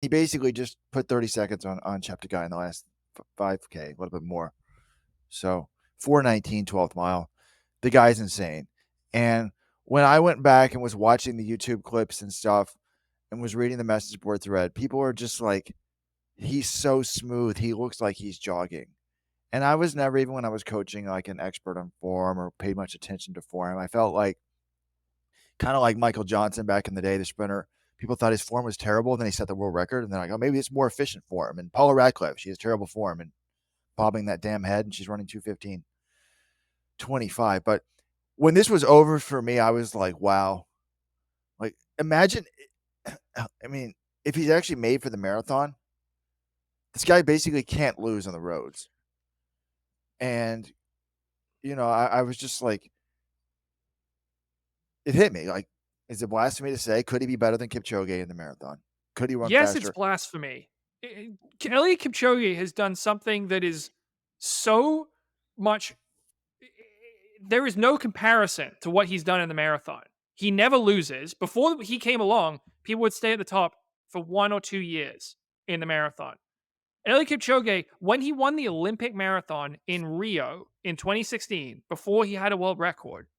He basically just put 30 seconds on Cheptegei in the last 5K, a little bit more. So 4:19, 12th mile. The guy's insane. And when I went back and was watching the YouTube clips and stuff and was reading the message board thread, people are just like, he's so smooth. He looks like he's jogging. And I was never, even when I was coaching, like an expert on form or paid much attention to form. I felt like kind of like Michael Johnson back in the day, the sprinter. People thought his form was terrible, and then he set the world record. And they're like, oh, maybe it's more efficient form. And Paula Radcliffe, she has terrible form and bobbing that damn head, and she's running 2:15:25. But when this was over for me, I was like, wow. Like, imagine, I mean, if he's actually made for the marathon, this guy basically can't lose on the roads. And, I was just like, it hit me. Like, is it blasphemy to say, could he be better than Kipchoge in the marathon? Could he run Yes, it's faster? blasphemy. Eliud Kipchoge has done something that is so much. There is no comparison to what he's done in the marathon. He never loses. Before he came along, people would stay at the top for 1 or 2 years in the marathon. Eliud Kipchoge, when he won the Olympic marathon in Rio in 2016, before he had a world record,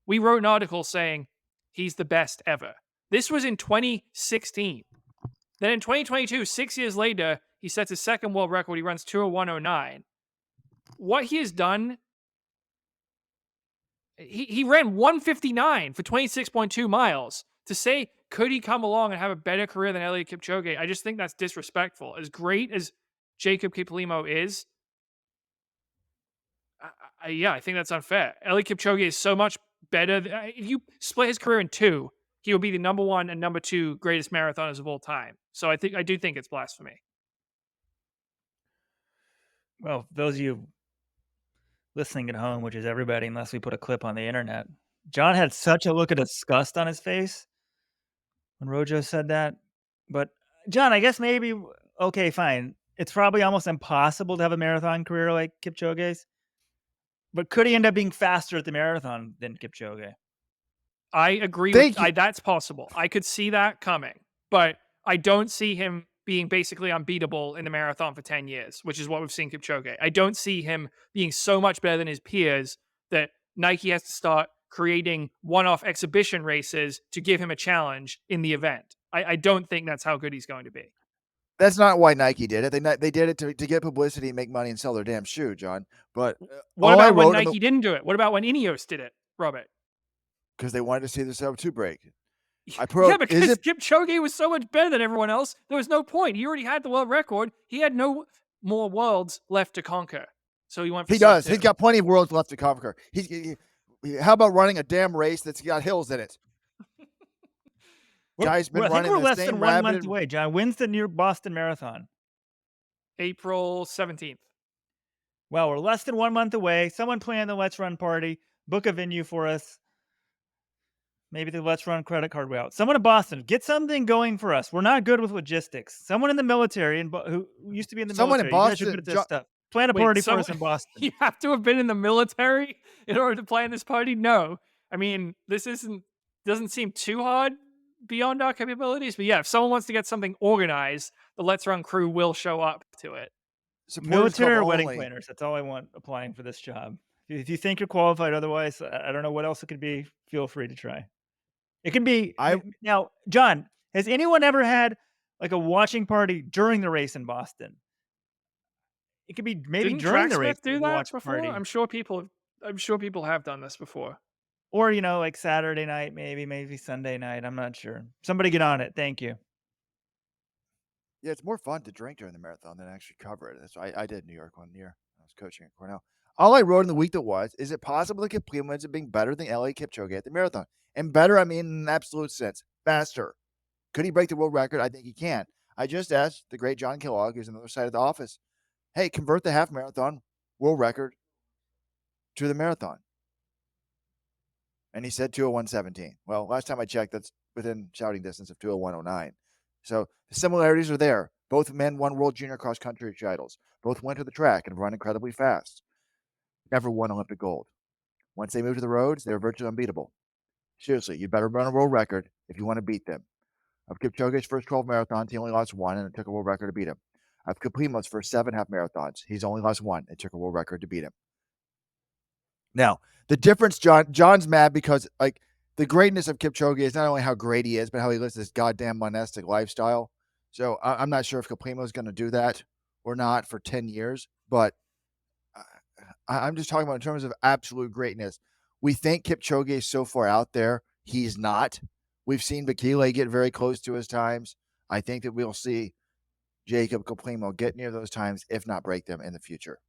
we wrote an article saying he's the best ever. This was in 2016. Then in 2022, 6 years later, he sets his second world record. He runs 2:01:09. What he has done, he ran 1:59 for 26.2 miles. To say, could he come along and have a better career than Eliud Kipchoge? I just think that's disrespectful. As great as Jacob Kiplimo is, yeah, I think that's unfair. Eliud Kipchoge is so much better. If you split his career in two, he will be the number one and number two greatest marathoners of all time. So I do think it's blasphemy. Well, those of you listening at home, which is everybody, unless we put a clip on the internet, John had such a look of disgust on his face when Rojo said that. But John, I guess maybe okay, fine. It's probably almost impossible to have a marathon career like Kipchoge's. But could he end up being faster at the marathon than Kipchoge? I agree with Thank you. that's possible. I could see that coming, but I don't see him being basically unbeatable in the marathon for 10 years, which is what we've seen Kipchoge. I don't see him being so much better than his peers that Nike has to start creating one-off exhibition races to give him a challenge in the event. I don't think that's how good he's going to be. That's not why Nike did it. They did it to get publicity and make money and sell their damn shoe, John. But What all I about when wrote on the Nike didn't do it? What about when Ineos did it, Robert? because they wanted to see the sub-2 break. I Yeah, put is because it Kipchoge was so much better than everyone else. There was no point. He already had the world record. He had no more worlds left to conquer. So he went for he sub does. two. He's got plenty of worlds left to conquer. How about running a damn race that's got hills in it? Guy's been I think running we're the less same than 1 month rabid. away, John. When's the near Boston Marathon? April 17th. Well, we're less than 1 month away. Someone plan the Let's Run party. Book a venue for us. Maybe the Let's Run credit card route. Someone in Boston, get something going for us. We're not good with logistics. Someone in the military who used to be in the Someone in military. You guys are Boston. good at this stuff. Plan a Wait, party for so us in Boston. you have to have been in the military in order to plan this party? No. I mean, this doesn't seem too hard beyond our capabilities. But yeah, if someone wants to get something organized, the Let's Run crew will show up to it. Supporters Military club or wedding only. planners. That's all I want applying for this job. If you think you're qualified otherwise, I don't know what else it could be. Feel free to try. It can be now, John, has anyone ever had like a watching party during the race in Boston? It could be maybe Didn't during the race, Tracksmith do maybe a that watch before? party. I'm sure people have done this before. Or, like Saturday night, maybe Sunday night. I'm not sure. Somebody get on it. Thank you. Yeah, it's more fun to drink during the marathon than actually cover it. That's what I did in New York one year. I was coaching at Cornell. All I wrote in the week that was, is it possible that Kiplimo ends up being better than Eliud Kipchoge at the marathon? And better, I mean in an absolute sense. Faster. Could he break the world record? I think he can. I just asked the great John Kellogg, who's on the other side of the office, hey, convert the half marathon world record to the marathon. And he said 2:01:17. Well, last time I checked, that's within shouting distance of 2:01:09. So the similarities are there. Both men won World Junior Cross Country titles. Both went to the track and run incredibly fast. Never won Olympic gold. Once they moved to the roads, they were virtually unbeatable. Seriously, you better run a world record if you want to beat them. Of Kipchoge's first 12 marathons, he only lost one, and it took a world record to beat him. Of Kiplimo's first 7 half marathons, he's only lost one. It took a world record to beat him. Now, the difference, John's mad because like the greatness of Kipchoge is not only how great he is, but how he lives this goddamn monastic lifestyle. So I'm not sure if Kiplimo is going to do that or not for 10 years, but I'm just talking about in terms of absolute greatness. We think Kipchoge is so far out there. He's not. We've seen Bekele get very close to his times. I think that we'll see Jacob Kiplimo get near those times, if not break them in the future.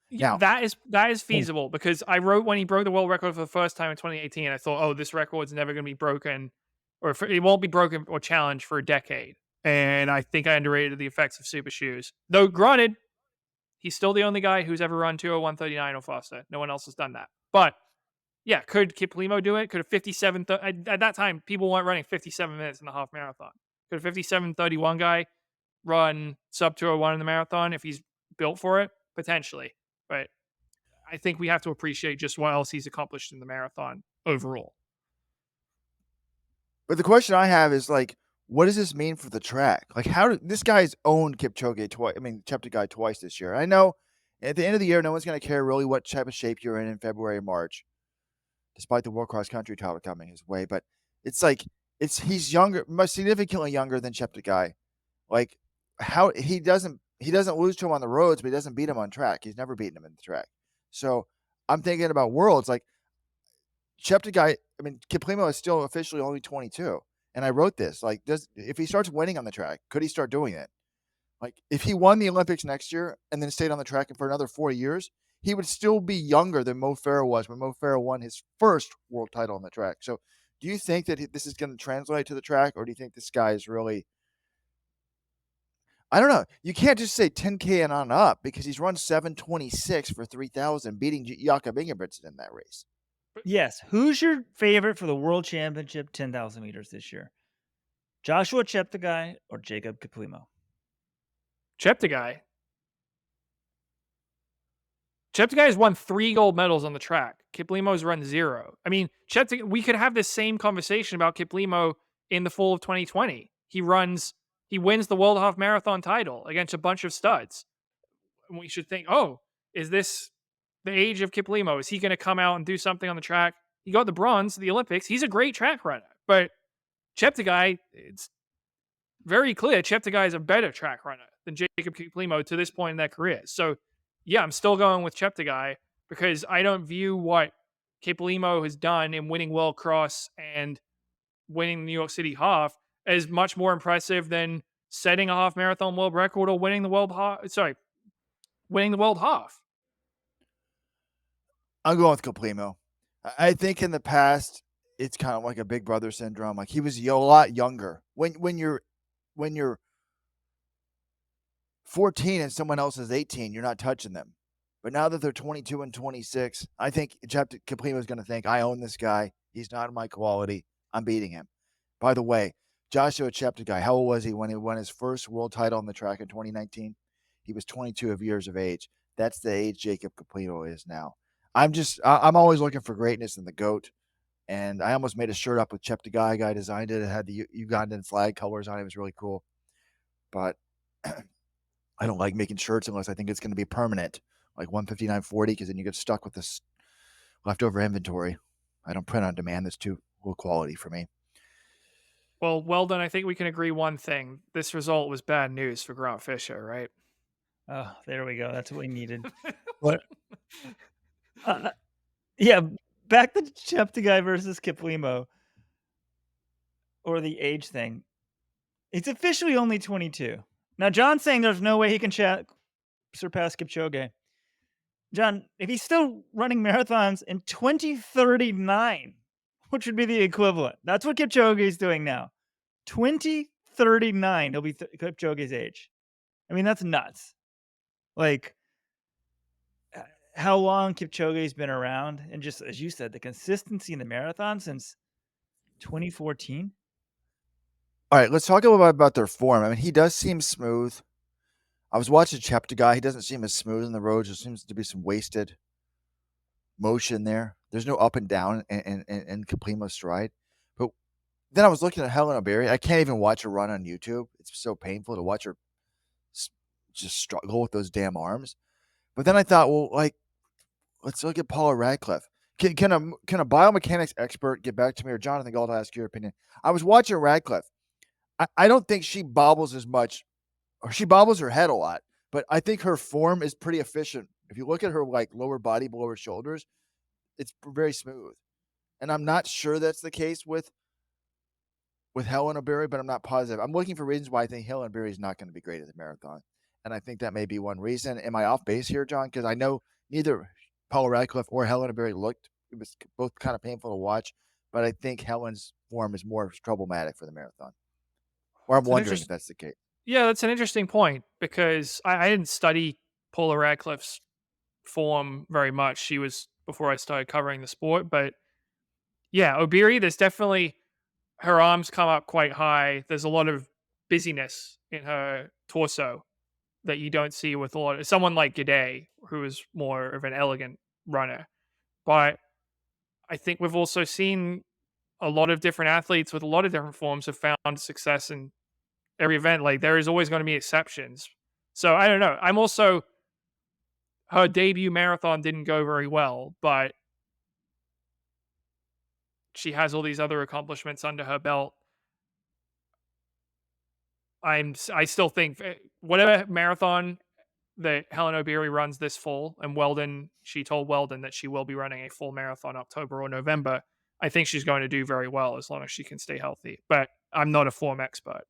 Yeah, Now, that is feasible because I wrote when he broke the world record for the first time in 2018. I thought, oh, this record's never going to be broken, or it won't be broken or challenged for a decade. And I think I underrated the effects of super shoes. Though, granted, he's still the only guy who's ever run 2:01:39 or faster. No one else has done that. But yeah, could Kiplimo do it? Could a 57 at that time people weren't running 57 minutes in the half marathon? Could a 57:31 guy run sub 2:01 in the marathon if he's built for it? Potentially. But I think we have to appreciate just what else he's accomplished in the marathon overall. but the question I have is like, what does this mean for the track? Like, how did this guy's owned Kipchoge twice? I mean, Cheptegei twice this year. I know at the end of the year, no one's going to care really what type of shape you're in February or March, despite the World Cross Country title coming his way. But it's like he's younger, much significantly younger than Cheptegei. Like, how he doesn't lose to him on the roads, but he doesn't beat him on track. He's never beaten him in the track. So I'm thinking about worlds like Cheptegei. I mean, Kiplimo is still officially only 22, and I wrote this like, if he starts winning on the track, could he start doing it? Like, if he won the Olympics next year and then stayed on the track for another 4 years, he would still be younger than Mo Farah was when Mo Farah won his first world title on the track. So, do you think that this is going to translate to the track, or do you think this guy is really? I don't know. You can't just say 10K and on up because he's run 7:26 for 3,000, beating Jakob Ingebrigtsen in that race. Yes. Who's your favorite for the World Championship 10,000 meters this year? Joshua Cheptegei or Jacob Kiplimo? Cheptegei. Cheptegei has won 3 gold medals on the track. Kiplimo's run 0. I mean, we could have this same conversation about Kiplimo in the fall of 2020. He wins the World Half Marathon title against a bunch of studs. And we should think, oh, is this the age of Kiplimo? Is he going to come out and do something on the track? He got the bronze at the Olympics. He's a great track runner. But Cheptegei, it's very clear Cheptegei is a better track runner than Jacob Kiplimo to this point in their career. So, yeah, I'm still going with Cheptegei because I don't view what Kiplimo has done in winning World Cross and winning the New York City half as much more impressive than setting a half marathon world record or winning the world half. I'm going with Kiplimo. I think in the past it's kind of like a big brother syndrome. Like he was a lot younger. When you're 14 and someone else is 18, you're not touching them. But now that they're 22 and 26, I think Kiplimo is going to think, I own this guy. He's not my quality. I'm beating him. By the way, Joshua Cheptegei, how old was he when he won his first world title on the track in 2019? He was 22 years of age. That's the age Jacob Kiplimo is now. I'm always looking for greatness in the GOAT. And I almost made a shirt up with Cheptegei. Guy designed it. It had the Ugandan flag colors on it. It was really cool. But I don't like making shirts unless I think it's going to be permanent, like 159.40, because then you get stuck with this leftover inventory. I don't print on demand. That's too low quality for me. Well, Weldon, I think we can agree one thing. This result was bad news for Grant Fisher, right? Oh, there we go. That's what we needed. What? Yeah, back to Cheptegei versus Kiplimo, or the age thing. It's officially only 22. Now, John's saying there's no way he can surpass Kipchoge. John, if he's still running marathons in 2039, which would be the equivalent, that's what Kipchoge is doing now. 2039, he'll be Kipchoge's age. I mean, that's nuts. Like, how long Kipchoge's been around, and just as you said, the consistency in the marathon since 2014. All right, let's talk a little bit about their form. I mean, he does seem smooth. I was watching Cheptegei. He doesn't seem as smooth on the road. There seems to be some wasted motion there. There's no up and down in Kiplimo's stride. But Then I was looking at Hellen Obiri. I can't even watch her run on YouTube. It's so painful to watch her s- just struggle with those damn arms. But then I thought, well, like, let's look at Paula Radcliffe. Can a biomechanics expert get back to me, or Jonathan Gold, ask your opinion? I was watching Radcliffe. I don't think she bobbles as much, or she bobbles her head a lot, but I think her form is pretty efficient. If you look at her like lower body below her shoulders, it's very smooth. And I'm not sure that's the case with Hellen Obiri, but I'm not positive. I'm looking for reasons why I think Hellen Obiri is not going to be great at the marathon, and I think that may be one reason. Am I off base here, John? Because I know neither Paula Radcliffe or Hellen Obiri looked. It was both kind of painful to watch, but I think Helen's form is more problematic for the marathon. Or I'm It's an wondering if interest that's the case. Yeah, that's an interesting point because I didn't study Paula Radcliffe's form very much. She was before I started covering the sport, but yeah, Obiri, there's definitely her arms come up quite high. There's a lot of busyness in her torso that you don't see with a lot of someone like Gade, who is more of an elegant runner. But I think we've also seen a lot of different athletes with a lot of different forms have found success in every event. Like there is always going to be exceptions. So I don't know. I'm also her debut marathon didn't go very well, but she has all these other accomplishments under her belt. I still think whatever marathon that Hellen Obiri runs this fall, and Weldon, she told Weldon that she will be running a full marathon October or November. I think she's going to do very well as long as she can stay healthy. But I'm not a form expert.